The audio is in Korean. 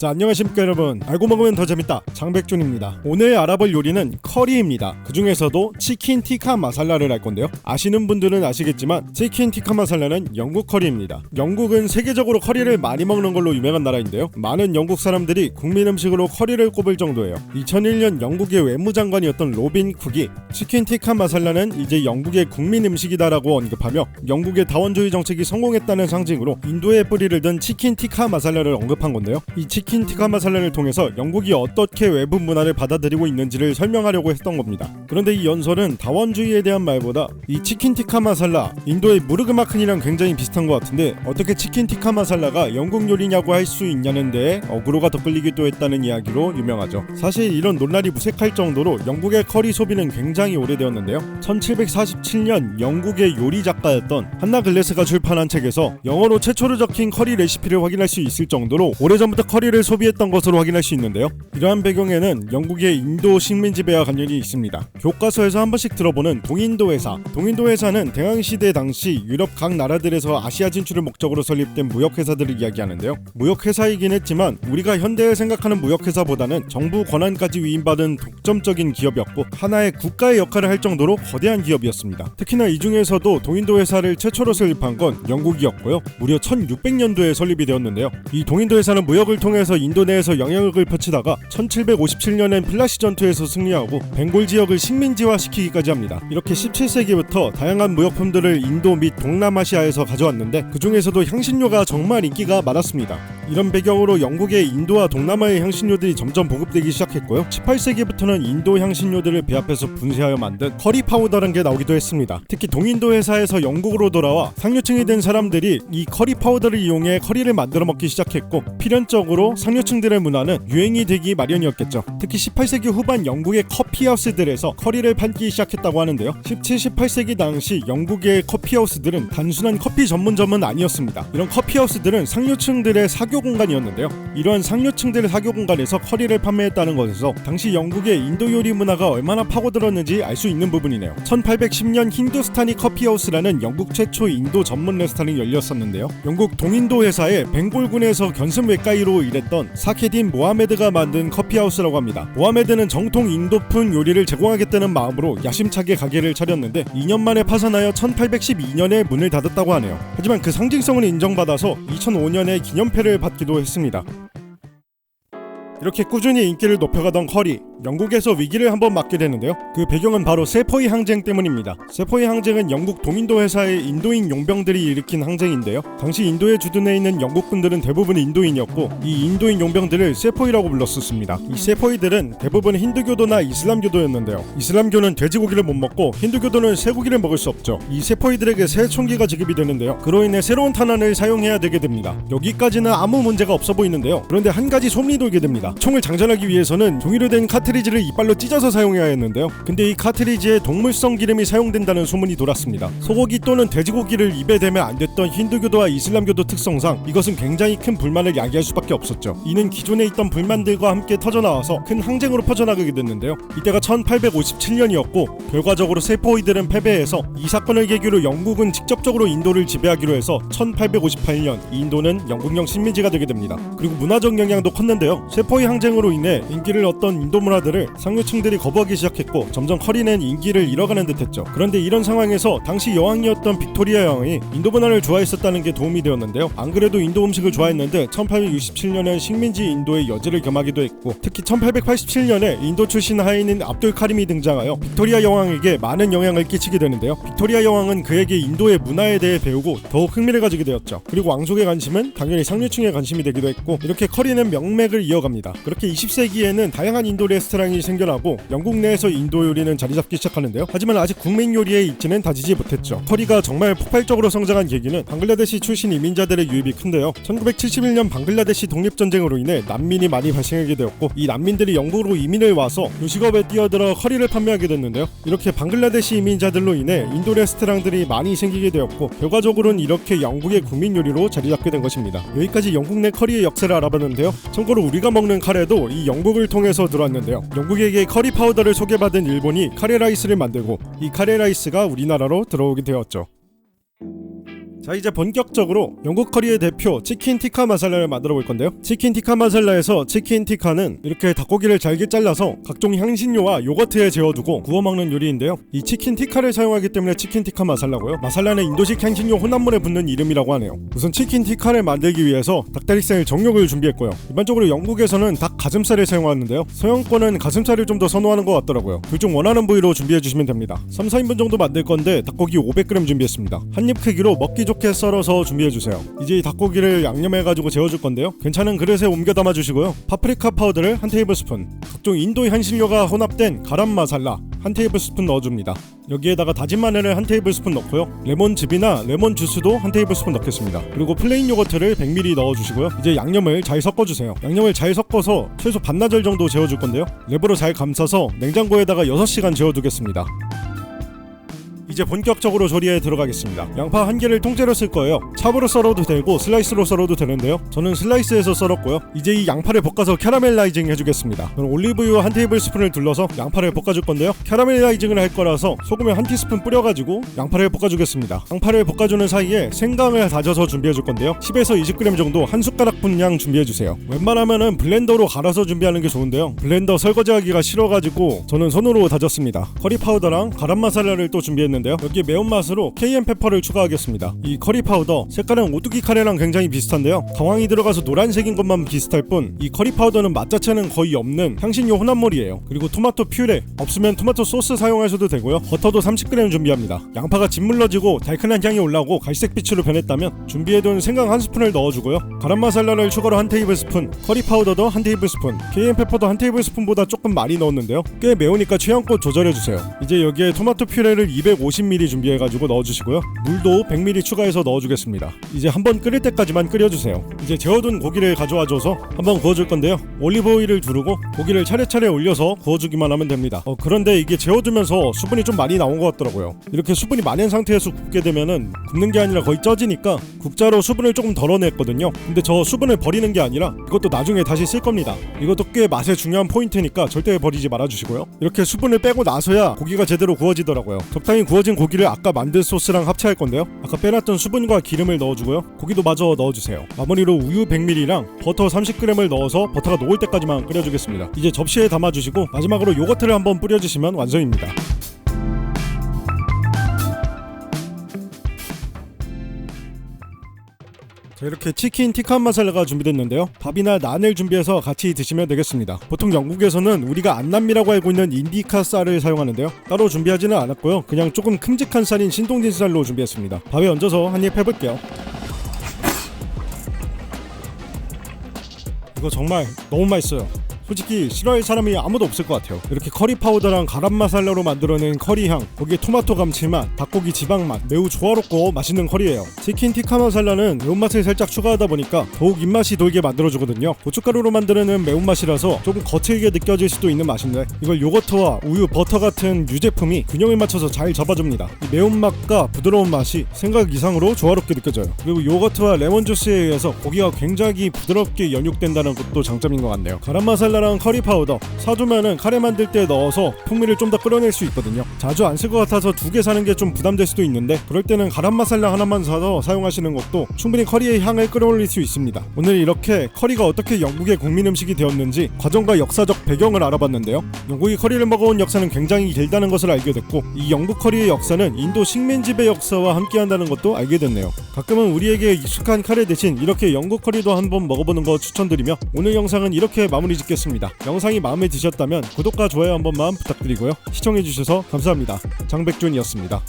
자, 안녕하십니까 여러분. 알고 먹으면 더 재밌다, 장백준입니다. 오늘 알아볼 요리는 커리입니다. 그 중에서도 치킨 티카 마살라를 할 건데요. 아시는 분들은 아시겠지만 치킨 티카 마살라는 영국 커리입니다. 영국은 세계적으로 커리를 많이 먹는 걸로 유명한 나라인데요. 많은 영국 사람들이 국민 음식으로 커리를 꼽을 정도예요. 2001년 영국의 외무장관이었던 로빈 쿡이 치킨 티카 마살라는 이제 영국의 국민 음식이다라고 언급하며 영국의 다원주의 정책이 성공했다는 상징으로 인도의 뿌리를 든 치킨 티카 마살라를 언급한 건데요. 이 치킨 티카 마살라를 통해서 영국이 어떻게 외부 문화를 받아들이고 있는지를 설명하려고 했던 겁니다. 그런데 이 연설은 다원주의에 대한 말보다 이 치킨 티카 마살라, 인도의 무르그 마큰이랑 굉장히 비슷한 것 같은데 어떻게 치킨 티카 마살라가 영국 요리냐고 할 수 있냐는 데에 어그로가 더 끌리기도 했다는 이야기로 유명하죠. 사실 이런 논란이 무색할 정도로 영국의 커리 소비는 굉장히 오래되었는데요. 1747년 영국의 요리 작가였던 한나 글래스가 출판한 책에서 영어로 최초로 적힌 커리 레시피를 확인할 수 있을 정도로 오래전부터 커리를 소비했던 것으로 확인할 수 있는데요. 이러한 배경에는 영국의 인도 식민 지배와 관련이 있습니다. 교과서에서 한 번씩 들어보는 동인도 회사. 동인도 회사는 대항시대 당시 유럽 각 나라들에서 아시아 진출을 목적으로 설립된 무역회사들을 이야기하는데요. 무역회사이긴 했지만 우리가 현대에 생각하는 무역회사보다는 정부 권한까지 위임받은 독점적인 기업이었고 하나의 국가의 역할을 할 정도로 거대한 기업이었습니다. 특히나 이 중에서도 동인도 회사를 최초로 설립한 건 영국이었고요. 무려 1600년도에 설립이 되었는데요. 이 동인도 회사는 무역을 통해서 인도 내에서 영향력을 펼치다가 1757년엔 플라시 전투에서 승리하고 벵골 지역을 식민지화시키기까지 합니다. 이렇게 17세기부터 다양한 무역품들을 인도 및 동남아시아에서 가져왔는데 그 중에서도 향신료가 정말 인기가 많았습니다. 이런 배경으로 영국의 인도와 동남아의 향신료들이 점점 보급되기 시작했고요. 18세기부터는 인도 향신료들을 배합해서 분쇄하여 만든 커리 파우더라는 게 나오기도 했습니다. 특히 동인도 회사에서 영국으로 돌아와 상류층이 된 사람들이 이 커리 파우더를 이용해 커리를 만들어 먹기 시작했고 필연적으로 상류층들의 문화는 유행이 되기 마련이었겠죠. 특히 18세기 후반 영국의 커피하우스들에서 커리를 팔기 시작했다고 하는데요. 17, 18세기 당시 영국의 커피하우스들은 단순한 커피 전문점은 아니었습니다. 이런 커피하우스들은 상류층들의 사교 공간이었는데요. 이러한 상류층들의 사교 공간에서 커리를 판매했다는 것에서 당시 영국의 인도 요리 문화가 얼마나 파고들었는지 알 수 있는 부분이네요. 1810년 힌두스타니 커피하우스라는 영국 최초 인도 전문 레스토랑이 열렸었는데요. 영국 동인도 회사의 벵골군에서 견습 외가이로 일했던 사케딘 모하메드가 만든 커피하우스라고 합니다. 모하메드는 정통 인도풍 요리를 제공하겠다는 마음으로 야심차게 가게를 차렸는데 2년 만에 파산하여 1812년에 문을 닫았다고 하네요. 하지만 그 상징성을 인정받아서 2005년에 기념패를 받기도 했습니다. 이렇게 꾸준히 인기를 높여가던 커리, 영국에서 위기를 한번 맞게 되는데요. 그 배경은 바로 세포이 항쟁 때문입니다. 세포이 항쟁은 영국 동인도 회사의 인도인 용병들이 일으킨 항쟁인데요. 당시 인도에 주둔해 있는 영국군들은 대부분 인도인이었고 이 인도인 용병들을 세포이라고 불렀었습니다. 이 세포이들은 대부분 힌두교도나 이슬람교도였는데요. 이슬람교는 돼지고기를 못 먹고 힌두교도는 쇠고기를 먹을 수 없죠. 이 세포이들에게 새 총기가 지급이 되는데요. 그로 인해 새로운 탄환을 사용해야 되게 됩니다. 여기까지는 아무 문제가 없어 보이는데요. 그런데 한 가지 소문이 돌게 됩니다. 총을 장전하기 위해서는 종이로 된 카트리지를 이빨로 찢어서 사용해야 했는데요. 근데 이 카트리지에 동물성 기름이 사용된다는 소문이 돌았습니다. 소고기 또는 돼지고기를 입에 대면 안 됐던 힌두교도와 이슬람교도 특성상 이것은 굉장히 큰 불만을 야기할 수밖에 없었죠. 이는 기존에 있던 불만들과 함께 터져나와서 큰 항쟁으로 퍼져나가게 됐는데요. 이때가 1857년이었고 결과적으로 세포이들은 패배해서 이 사건을 계기로 영국은 직접적으로 인도를 지배하기로 해서 1858년 인도는 영국령 식민지가 되게 됩니다. 그리고 문화적 영향도 컸는데요. 세포이 항쟁으로 인해 인기를 얻던 인도 문화들을 상류층들이 거부하기 시작했고 점점 커리는 인기를 잃어가는 듯했죠. 그런데 이런 상황에서 당시 여왕이었던 빅토리아 여왕이 인도 문화를 좋아했었다는 게 도움이 되었는데요. 안 그래도 인도 음식을 좋아했는데 1867년엔 식민지 인도의 여지를 겸하기도 했고 특히 1887년에 인도 출신 하인인 압둘 카림이 등장하여 빅토리아 여왕에게 많은 영향을 끼치게 되는데요. 빅토리아 여왕은 그에게 인도의 문화에 대해 배우고 더욱 흥미를 가지게 되었죠. 그리고 왕족의 관심은 당연히 상류층의 관심이 되기도 했고 이렇게 커리는 명맥을 이어갑니다. 그렇게 20세기에는 다양한 인도 레스토랑이 생겨나고 영국 내에서 인도 요리는 자리잡기 시작하는데요. 하지만 아직 국민 요리의 입지는 다지지 못했죠. 커리가 정말 폭발적으로 성장한 계기는 방글라데시 출신 이민자들의 유입이 큰데요. 1971년 방글라데시 독립전쟁으로 인해 난민이 많이 발생하게 되었고 이 난민들이 영국으로 이민을 와서 요식업에 뛰어들어 커리를 판매하게 됐는데요. 이렇게 방글라데시 이민자들로 인해 인도 레스토랑들이 많이 생기게 되었고 결과적으로는 이렇게 영국의 국민 요리로 자리잡게 된 것입니다. 여기까지 영국 내 커리의 역사를 알아봤는데요. 참고로 우리가 먹는 카레도 이 영국을 통해서 들어왔는데요. 영국에게 커리 파우더를 소개받은 일본이 카레라이스를 만들고 이 카레라이스가 우리나라로 들어오게 되었죠. 자, 이제 본격적으로 영국 커리의 대표 치킨 티카 마살라를 만들어 볼 건데요. 치킨 티카 마살라에서 치킨 티카는 이렇게 닭고기를 잘게 잘라서 각종 향신료와 요거트에 재워두고 구워 먹는 요리인데요. 이 치킨 티카를 사용하기 때문에 치킨 티카 마살라고요. 마살라는 인도식 향신료 혼합물에 붙는 이름이라고 하네요. 우선 치킨 티카를 만들기 위해서 닭다리살 정육을 준비했고요. 일반적으로 영국에서는 닭 가슴살을 사용하는데요. 서양권은 가슴살을 좀 더 선호하는 것 같더라고요. 둘 중 원하는 부위로 준비해 주시면 됩니다. 3, 4인분 정도 만들 건데 닭고기 500g 준비했습니다. 한입 크기로 먹기 좋게 썰어서 준비해주세요. 이제 이 닭고기를 양념해가지고 재워줄 건데요. 괜찮은 그릇에 옮겨 담아주시고요. 파프리카 파우더를 1테이블스푼, 각종 인도 향신료가 혼합된 가람 마살라 1테이블스푼 넣어줍니다. 여기에다가 다진 마늘을 1테이블스푼 넣고요. 레몬즙이나 레몬 주스도 1테이블스푼 넣겠습니다. 그리고 플레인 요거트를 100ml 넣어주시고요. 이제 양념을 잘 섞어주세요. 양념을 잘 섞어서 최소 반나절 정도 재워줄 건데요. 랩으로 잘 감싸서 냉장고에다가 6시간 재워두겠습니다. 이제 본격적으로 조리에 들어가겠습니다. 양파 1개를 통째로 쓸 거예요. 찹으로 썰어도 되고 슬라이스로 썰어도 되는데요. 저는 슬라이스해서 썰었고요. 이제 이 양파를 볶아서 캐러멜라이징 해주겠습니다. 저는 올리브유 1테이블스푼을 둘러서 양파를 볶아줄 건데요. 캐러멜라이징을 할 거라서 소금을 1티스푼 뿌려가지고 양파를 볶아주겠습니다. 양파를 볶아주는 사이에 생강을 다져서 준비해줄 건데요. 10에서 20g 정도 한 숟가락 분량 준비해주세요. 웬만하면은 블렌더로 갈아서 준비하는 게 좋은데요. 블렌더 설거지하기가 싫어가지고 저는 손으로 다졌습니다. 커리 파우더랑 가람 마살라를 또 준비했는데 여기에 매운맛으로 케이엔 페퍼를 추가하겠습니다. 이 커리 파우더 색깔은 오뚜기 카레랑 굉장히 비슷한데요. 강황이 들어가서 노란색인 것만 비슷할 뿐 이 커리 파우더는 맛 자체는 거의 없는 향신료 혼합물이에요. 그리고 토마토 퓨레, 없으면 토마토 소스 사용하셔도 되고요. 버터도 30g 준비합니다. 양파가 짓물러지고 달큰한 향이 올라오고 갈색빛으로 변했다면 준비해둔 생강 1스푼을 넣어주고요. 가람 마살라를 추가로 1테이블스푼, 커리 파우더도 1테이블스푼, 케이엔 페퍼도 1테이블스푼보다 조금 많이 넣었는데요. 꽤 매우니까 취향껏 조절해주세요. 이제 여기에 토마토 퓨레를 250ml 준비해가지고 넣어주시고요. 물도 100ml 추가해서 넣어주겠습니다. 이제 한번 끓일 때까지만 끓여주세요. 이제 재워둔 고기를 가져와줘서 한번 구워줄 건데요. 올리브오일을 두르고 고기를 차례차례 올려서 구워주기만 하면 됩니다. 그런데 이게 재워두면서 수분이 좀 많이 나온 것 같더라고요. 이렇게 수분이 많은 상태에서 굽게 되면은 굽는 게 아니라 거의 쪄지니까 국자로 수분을 조금 덜어냈거든요. 근데 저 수분을 버리는 게 아니라 이것도 나중에 다시 쓸 겁니다. 이것도 꽤 맛의 중요한 포인트니까 절대 버리지 말아주시고요. 이렇게 수분을 빼고 나서야 고기가 제대로 구워지더라고요. 적당히 구워진 고기를 아까 만든 소스랑 합체할 건데요. 아까 빼놨던 수분과 기름을 넣어주고요. 고기도 마저 넣어주세요. 마무리로 우유 100ml랑 버터 30g을 넣어서 버터가 녹을 때까지만 끓여주겠습니다. 이제 접시에 담아주시고 마지막으로 요거트를 한번 뿌려주시면 완성입니다. 자, 이렇게 치킨 티카 마살라가 준비됐는데요. 밥이나 난을 준비해서 같이 드시면 되겠습니다. 보통 영국에서는 우리가 안남미라고 알고 있는 인디카 쌀을 사용하는데요. 따로 준비하지는 않았고요. 그냥 조금 큼직한 쌀인 신동진 쌀로 준비했습니다. 밥에 얹어서 한입 해볼게요. 이거 정말 너무 맛있어요. 솔직히 싫어할 사람이 아무도 없을 것 같아요. 이렇게 커리 파우더랑 가람 마살라로 만들어낸 커리향, 거기에 토마토 감칠맛, 닭고기 지방맛, 매우 조화롭고 맛있는 커리예요. 치킨 티카 마살라는 매운맛을 살짝 추가하다 보니까 더욱 입맛이 돌게 만들어주거든요. 고춧가루로 만드는 매운맛이라서 조금 거칠게 느껴질 수도 있는 맛인데 이걸 요거트와 우유, 버터 같은 유제품이 균형을 맞춰서 잘 잡아줍니다. 이 매운맛과 부드러운 맛이 생각 이상으로 조화롭게 느껴져요. 그리고 요거트와 레몬 주스에 의해서 고기가 굉장히 부드럽게 연육된다는 것도 장점인 것 같네요. 가람 마살라 커리 파우더 사두면은 카레 만들 때 넣어서 풍미를 좀 더 끌어낼 수 있거든요. 자주 안 쓸 것 같아서 2개 사는 게 좀 부담될 수도 있는데 그럴 때는 가람 마살라 하나만 사서 사용하시는 것도 충분히 커리의 향을 끌어올릴 수 있습니다. 오늘 이렇게 커리가 어떻게 영국의 국민 음식이 되었는지 과정과 역사적 배경을 알아봤는데요. 영국이 커리를 먹어온 역사는 굉장히 길다는 것을 알게 됐고 이 영국 커리의 역사는 인도 식민지배 역사와 함께한다는 것도 알게 됐네요. 가끔은 우리에게 익숙한 카레 대신 이렇게 영국 커리도 한번 먹어보는 거 추천드리며 오늘 영상은 이렇게 마무리 짓겠습니다. 영상이 마음에 드셨다면 구독과 좋아요 한 번만 부탁드리고요. 시청해주셔서 감사합니다. 장백준이었습니다.